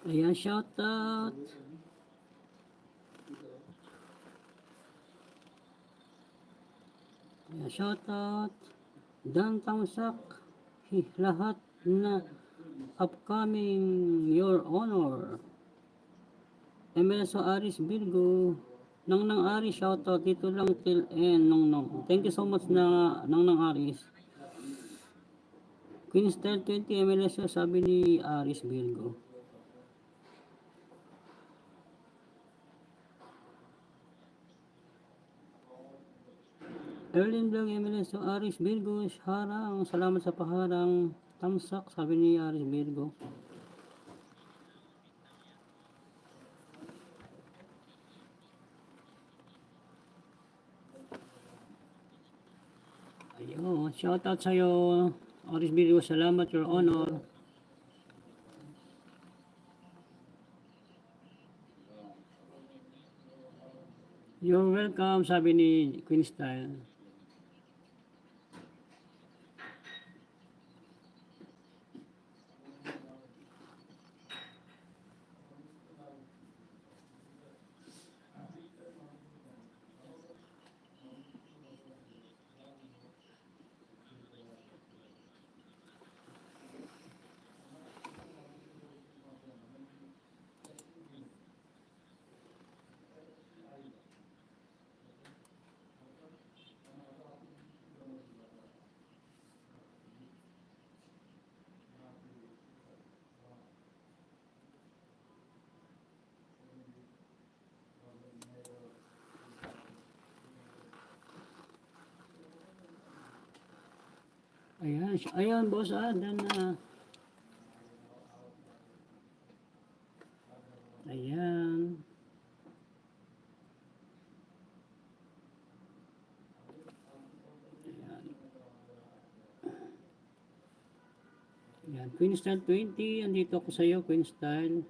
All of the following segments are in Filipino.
Ayan, shoutout. Ayan, shoutout. Dan Tamsak. Lahat na upcoming Your Honor. Emerso Aris Virgo. Nang Aris, shoutout. Dito lang till end. Nang. Thank you so much na nang Aris. Queen Star 20 MLSO, sabi ni Aris Virgo. Erlin Vlog MLSO, Aris Virgo, harang. Salamat sa paharang. Tamsak, sabi ni Aris Virgo. Ayun, shoutout sa'yo, Aris Virgo. Salamat, Your Honor. You're welcome, sabi ni Queen Style. Ayan, boss, dan na. Ayan. Ayan, Queen Style 20, andito ako sa'yo, Queen Style.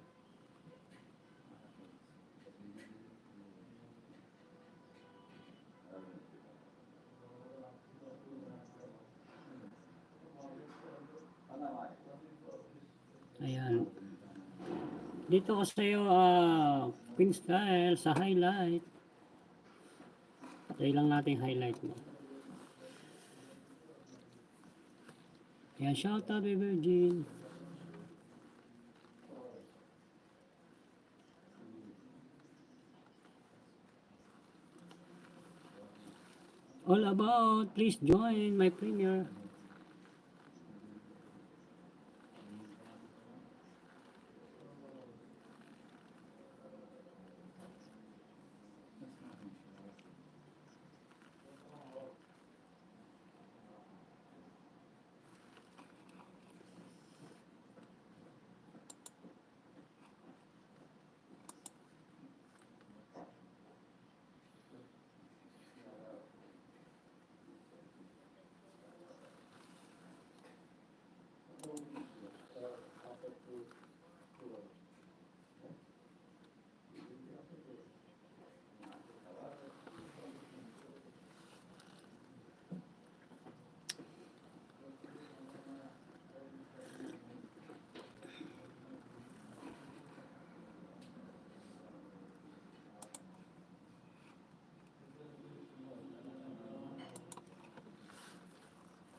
Ayan. Dito ko sa'yo, Queen Style, sa highlight. Patay lang natin highlight mo. Ayan, shoutout, Virgin. All about, please join my premiere.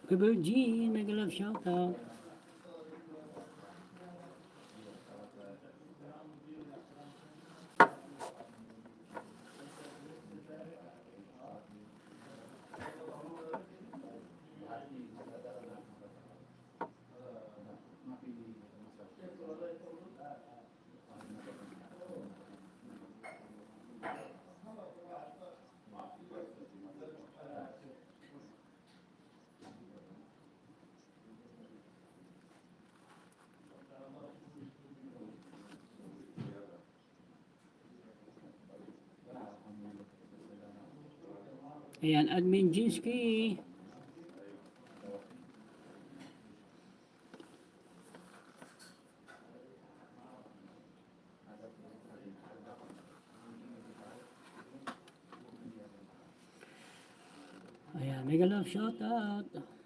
Virgin, mega love shoutout. Ayan, Admin Jinsky. Ayan, mega love shoutout.